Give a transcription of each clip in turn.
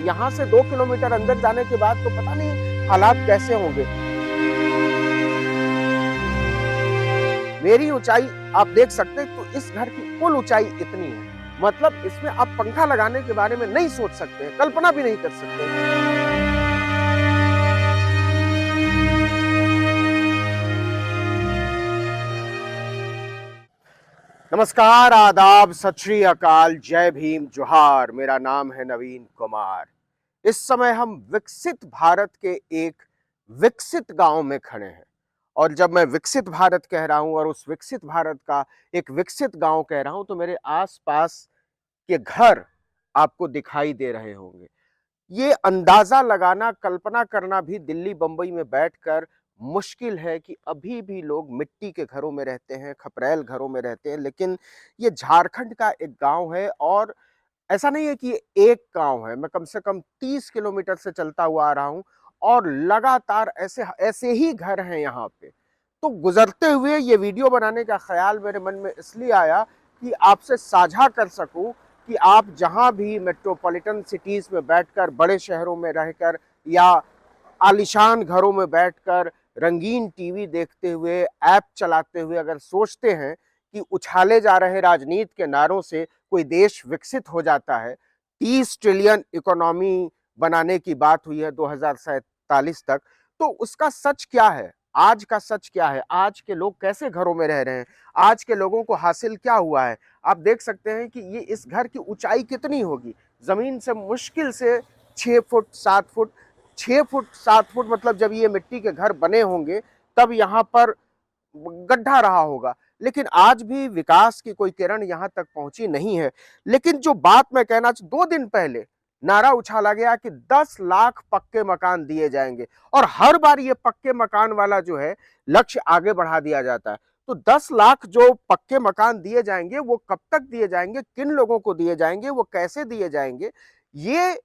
यहाँ से 2 किलोमीटर अंदर जाने के बाद तो पता नहीं हालात कैसे होंगे। मेरी ऊंचाई आप देख सकते हैं, तो इस घर की कुल ऊंचाई इतनी है। मतलब इसमें आप पंखा लगाने के बारे में नहीं सोच सकते, कल्पना भी नहीं कर सकते। नमस्कार, आदाब, सत श्री अकाल, जय भीम, जोहार। मेरा नाम है नवीन कुमार। इस समय हम विकसित भारत के एक विकसित गांव में खड़े हैं। और जब मैं विकसित भारत कह रहा हूं और उस विकसित भारत का एक विकसित गांव कह रहा हूं, तो मेरे आसपास के घर आपको दिखाई दे रहे होंगे। ये अंदाजा लगाना, कल्पना करना भी दिल्ली बंबई में बैठकर मुश्किल है कि अभी भी लोग मिट्टी के घरों में रहते हैं, खपरैल घरों में रहते हैं। लेकिन ये झारखंड का एक गांव है, और ऐसा नहीं है कि ये एक गांव है। मैं कम से कम 30 किलोमीटर से चलता हुआ आ रहा हूं, और लगातार ऐसे ऐसे ही घर हैं यहाँ पे। तो गुजरते हुए ये वीडियो बनाने का ख्याल मेरे मन में इसलिए आया कि आपसे साझा कर सकूं कि आप जहां भी मेट्रोपॉलिटन सिटीज में बैठकर, बड़े शहरों में रहकर, या आलीशान घरों में बैठकर, रंगीन टीवी देखते हुए, ऐप चलाते हुए अगर सोचते हैं कि उछाले जा रहे राजनीति के नारों से कोई देश विकसित हो जाता है, 30 ट्रिलियन इकोनॉमी बनाने की बात हुई है 2047 तक, तो उसका सच क्या है? आज का सच क्या है? आज के लोग कैसे घरों में रह रहे हैं? आज के लोगों को हासिल क्या हुआ है? आप देख सकते हैं कि ये इस घर की ऊंचाई कितनी होगी। जमीन से मुश्किल से 6 फुट 7 फुट, 6 फुट 7 फुट, मतलब जब ये मिट्टी के घर बने होंगे तब यहाँ पर गड्ढा रहा होगा। लेकिन आज भी विकास की कोई किरण यहाँ तक पहुंची नहीं है। लेकिन जो बात मैं कहना 2 दिन पहले नारा उछाला गया कि 10 लाख पक्के मकान दिए जाएंगे, और हर बार ये पक्के मकान वाला जो है लक्ष्य आगे बढ़ा दिया जाता है। तो 10 लाख जो पक्के मकान दिए जाएंगे, वो कब तक दिए जाएंगे, किन लोगों को दिए जाएंगे, वो कैसे दिए जाएंगे, ये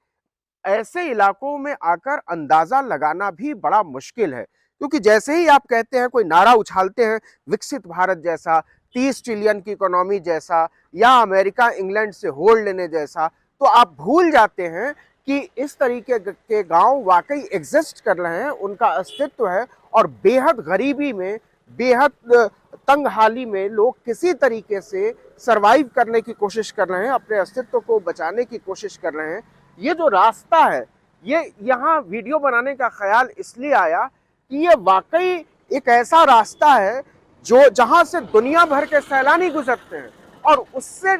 ऐसे इलाकों में आकर अंदाजा लगाना भी बड़ा मुश्किल है। क्योंकि जैसे ही आप कहते हैं, कोई नारा उछालते हैं विकसित भारत जैसा, 30 ट्रिलियन की इकोनॉमी जैसा, या अमेरिका इंग्लैंड से होल्ड लेने जैसा, तो आप भूल जाते हैं कि इस तरीके के गांव वाकई एग्जिस्ट कर रहे हैं, उनका अस्तित्व है। और बेहद गरीबी में, बेहद तंगहाली में लोग किसी तरीके से सरवाइव करने की कोशिश कर रहे हैं, अपने अस्तित्व को बचाने की कोशिश कर रहे हैं। ये जो रास्ता है, ये यहाँ वीडियो बनाने का ख्याल इसलिए आया कि ये वाकई एक ऐसा रास्ता है जो जहां से दुनिया भर के सैलानी गुजरते हैं, और उससे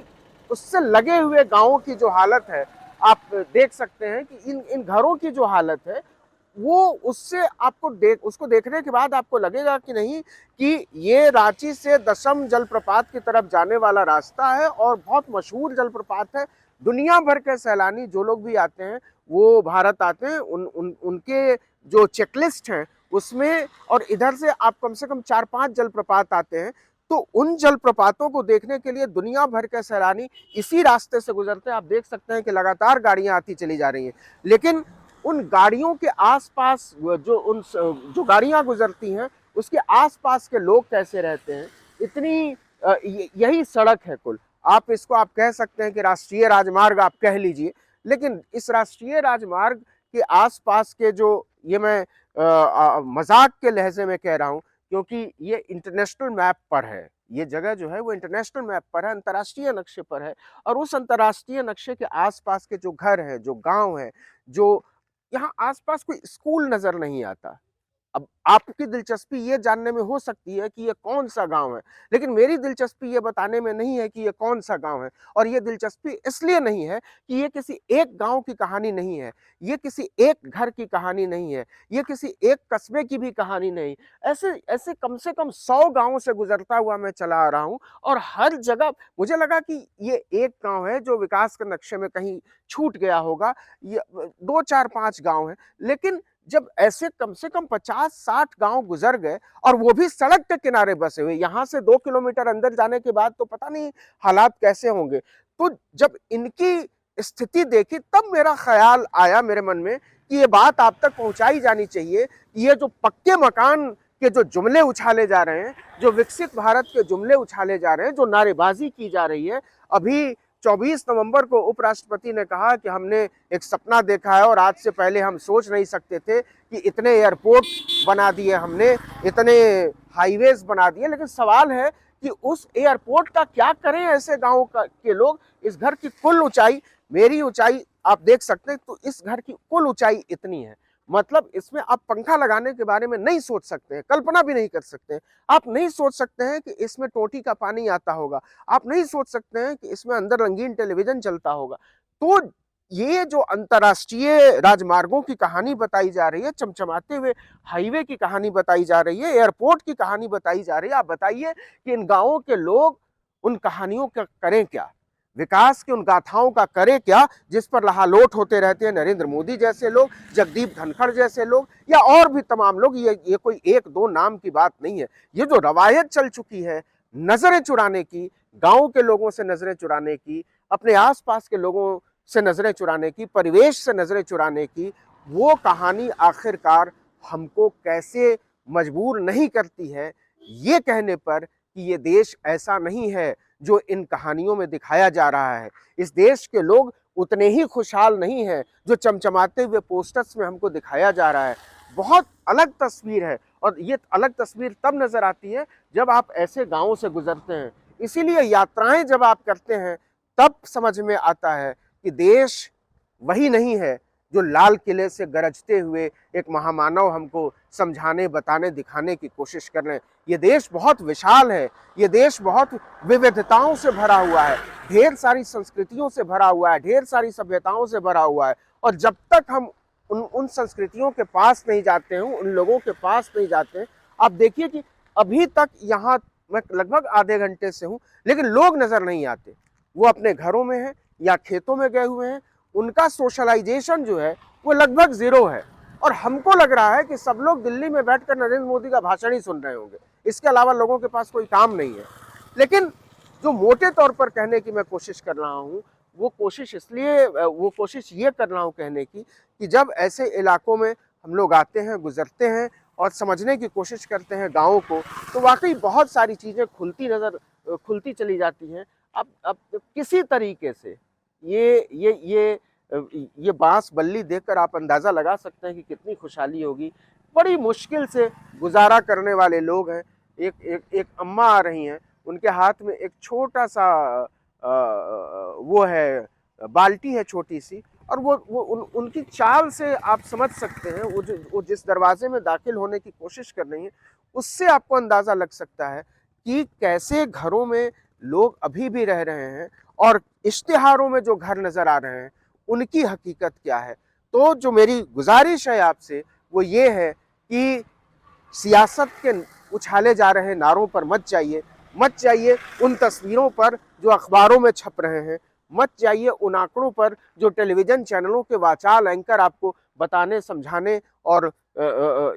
उससे लगे हुए गांवों की जो हालत है, आप देख सकते हैं कि इन घरों की जो हालत है, वो उससे आपको उसको देखने के बाद आपको लगेगा कि नहीं, कि ये रांची से दशम जलप्रपात की तरफ जाने वाला रास्ता है, और बहुत मशहूर जलप्रपात है। दुनिया भर के सैलानी जो लोग भी आते हैं, वो भारत आते हैं, उनके जो चेकलिस्ट हैं उसमें, और इधर से आप कम से कम 4-5 जलप्रपात आते हैं। तो उन जलप्रपातों को देखने के लिए दुनिया भर के सैलानी इसी रास्ते से गुजरते हैं। आप देख सकते हैं कि लगातार गाड़ियां आती चली जा रही हैं। लेकिन उन गाड़ियों के आसपास जो गाड़ियां गुजरती हैं, उसके आसपास के लोग कैसे रहते हैं? इतनी यही सड़क है कुल। आप इसको आप कह सकते हैं कि राष्ट्रीय राजमार्ग आप कह लीजिए। लेकिन इस राष्ट्रीय राजमार्ग के आसपास के जो, ये मैं मजाक के लहजे में कह रहा हूं, क्योंकि ये इंटरनेशनल मैप पर है। ये जगह जो है वो इंटरनेशनल मैप पर है, अंतर्राष्ट्रीय नक्शे पर है। और उस अंतर्राष्ट्रीय नक्शे के आसपास के जो घर हैं, जो गांव हैं, जो यहाँ आसपास कोई स्कूल नजर नहीं आता। अब आपकी दिलचस्पी ये जानने में हो सकती है कि ये कौन सा गांव है, लेकिन मेरी दिलचस्पी ये बताने में नहीं है कि ये कौन सा गांव है। और ये दिलचस्पी इसलिए नहीं है कि ये किसी एक गांव की कहानी नहीं है, ये किसी एक घर की कहानी नहीं है, ये किसी एक कस्बे की भी कहानी नहीं। ऐसे ऐसे कम से कम 100 गांवों से गुजरता हुआ मैं चला आ रहा हूं, और हर जगह मुझे लगा कि ये एक गांव है जो विकास के नक्शे में कहीं छूट गया होगा। ये 2 4 5 गांव है। लेकिन जब ऐसे कम से कम 50-60 गांव गुजर गए, और वो भी सड़क के किनारे बसे हुए, यहां से 2 किलोमीटर अंदर जाने के बाद तो पता नहीं हालात कैसे होंगे। तो जब इनकी स्थिति देखी, तब मेरा ख्याल आया मेरे मन में कि ये बात आप तक पहुंचाई जानी चाहिए। ये जो पक्के मकान के जो जुमले उछाले जा रहे हैं, जो विकसित भारत के जुमले उछाले जा रहे हैं, जो नारेबाजी की जा रही है, अभी 24 नवंबर को उपराष्ट्रपति ने कहा कि हमने एक सपना देखा है और आज से पहले हम सोच नहीं सकते थे कि इतने एयरपोर्ट बना दिए हमने, इतने हाईवेज बना दिए। लेकिन सवाल है कि उस एयरपोर्ट का क्या करें ऐसे गाँव के लोग। इस घर की कुल ऊंचाई, मेरी ऊंचाई आप देख सकते हैं, तो इस घर की कुल ऊंचाई इतनी है। मतलब इसमें आप पंखा लगाने के बारे में नहीं सोच सकते हैं, कल्पना भी नहीं कर सकते हैं। आप नहीं सोच सकते हैं कि इसमें टोटी का पानी आता होगा, आप नहीं सोच सकते हैं कि इसमें अंदर रंगीन टेलीविजन चलता होगा। तो ये जो अंतर्राष्ट्रीय राजमार्गों की कहानी बताई जा रही है, चमचमाते हुए हाईवे की कहानी बताई जा रही है, एयरपोर्ट की कहानी बताई जा रही है, आप बताइए कि इन गांवों के लोग उन कहानियों का करें क्या, विकास की उन गाथाओं का करे क्या, जिस पर लहालोट होते रहते हैं नरेंद्र मोदी जैसे लोग, जगदीप धनखड़ जैसे लोग, या और भी तमाम लोग। ये कोई एक दो नाम की बात नहीं है। ये जो रवायत चल चुकी है नजरें चुराने की, गांव के लोगों से नजरें चुराने की, अपने आसपास के लोगों से नजरें चुराने की, परिवेश से नजरें चुराने की, वो कहानी आखिरकार हमको कैसे मजबूर नहीं करती है ये कहने पर कि ये देश ऐसा नहीं है जो इन कहानियों में दिखाया जा रहा है। इस देश के लोग उतने ही खुशहाल नहीं हैं जो चमचमाते हुए पोस्टर्स में हमको दिखाया जा रहा है। बहुत अलग तस्वीर है, और ये अलग तस्वीर तब नजर आती है जब आप ऐसे गांवों से गुजरते हैं। इसीलिए यात्राएं जब आप करते हैं तब समझ में आता है कि देश वही नहीं है जो लाल किले से गरजते हुए एक महामानव हमको समझाने, बताने, दिखाने की कोशिश कर रहे हैं। ये देश बहुत विशाल है, ये देश बहुत विविधताओं से भरा हुआ है, ढेर सारी संस्कृतियों से भरा हुआ है, ढेर सारी सभ्यताओं से भरा हुआ है। और जब तक हम उन संस्कृतियों के पास नहीं जाते हैं, उन लोगों के पास नहीं जाते हैं, आप देखिए कि अभी तक यहाँ मैं लगभग आधे घंटे से हूँ, लेकिन लोग नजर नहीं आते। वो अपने घरों में हैं या खेतों में गए हुए हैं। उनका सोशलाइजेशन जो है वो लगभग जीरो है। और हमको लग रहा है कि सब लोग दिल्ली में बैठकर नरेंद्र मोदी का भाषण ही सुन रहे होंगे, इसके अलावा लोगों के पास कोई काम नहीं है। लेकिन जो मोटे तौर पर कहने की मैं कोशिश कर रहा हूँ, वो कोशिश ये कर रहा हूँ कहने की कि जब ऐसे इलाकों में हम लोग आते हैं, गुजरते हैं और समझने की कोशिश करते हैं गाँवों को, तो वाकई बहुत सारी चीज़ें खुलती चली जाती हैं। अब किसी तरीके से ये बांस बल्ली देखकर आप अंदाजा लगा सकते हैं कि कितनी खुशहाली होगी। बड़ी मुश्किल से गुजारा करने वाले लोग हैं। एक अम्मा आ रही हैं, उनके हाथ में एक छोटा सा वो है, बाल्टी है छोटी सी, और उनकी चाल से आप समझ सकते हैं, वो जिस दरवाजे में दाखिल होने की कोशिश कर रही हैं, उससे आपको अंदाजा लग सकता है कि कैसे घरों में लोग अभी भी रह रहे हैं और इश्तिहारों में जो घर नजर आ रहे हैं उनकी हकीकत क्या है। तो जो मेरी गुजारिश है आपसे वो ये है कि सियासत के उछाले जा रहे नारों पर मत जाइए उन तस्वीरों पर जो अखबारों में छप रहे हैं, मत जाइए उन आंकड़ों पर जो टेलीविजन चैनलों के वाचाल एंकर आपको बताने, समझाने और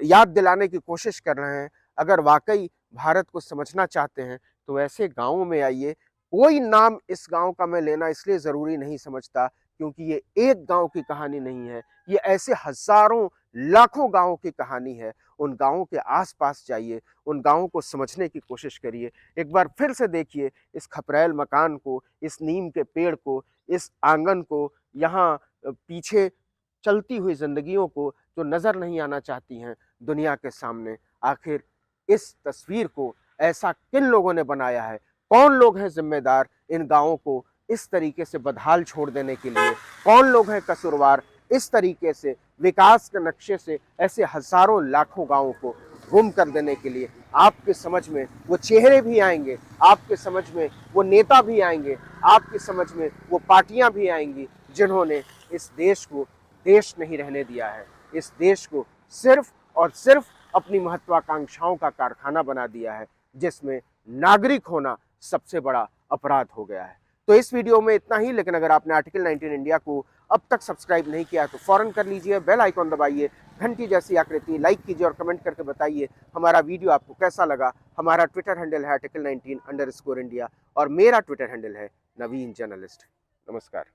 याद दिलाने की कोशिश कर रहे हैं। अगर वाकई भारत को समझना चाहते हैं तो ऐसे गांवों में आइए। कोई नाम इस गांव का मैं लेना इसलिए ज़रूरी नहीं समझता क्योंकि ये एक गांव की कहानी नहीं है, ये ऐसे हजारों लाखों गांवों की कहानी है। उन गांवों के आसपास जाइए, उन गांवों को समझने की कोशिश करिए। एक बार फिर से देखिए इस खपरैल मकान को, इस नीम के पेड़ को, इस आंगन को, यहाँ पीछे चलती हुई जिंदगियों को जो नज़र नहीं आना चाहती हैं दुनिया के सामने। आखिर इस तस्वीर को ऐसा किन लोगों ने बनाया है? कौन लोग हैं जिम्मेदार इन गांवों को इस तरीके से बदहाल छोड़ देने के लिए? कौन लोग हैं कसूरवार इस तरीके से विकास के नक्शे से ऐसे हजारों लाखों गांवों को गुम कर देने के लिए? आपके समझ में वो चेहरे भी आएंगे, आपके समझ में वो नेता भी आएंगे, आपकी समझ में वो पार्टियां भी आएंगी जिन्होंने इस देश को देश नहीं रहने दिया है, इस देश को सिर्फ और सिर्फ अपनी महत्वाकांक्षाओं का कारखाना बना दिया है, जिसमें नागरिक होना सबसे बड़ा अपराध हो गया है। तो इस वीडियो में इतना ही, लेकिन अगर आपने आर्टिकल 19 इंडिया को अब तक सब्सक्राइब नहीं किया तो फौरन कर लीजिए, बेल आइकॉन दबाइए, घंटी जैसी आकृति लाइक कीजिए और कमेंट करके बताइए हमारा वीडियो आपको कैसा लगा। हमारा ट्विटर हैंडल है आर्टिकल 19_इंडिया और मेरा ट्विटर हैंडल है नवीन जर्नलिस्ट। नमस्कार।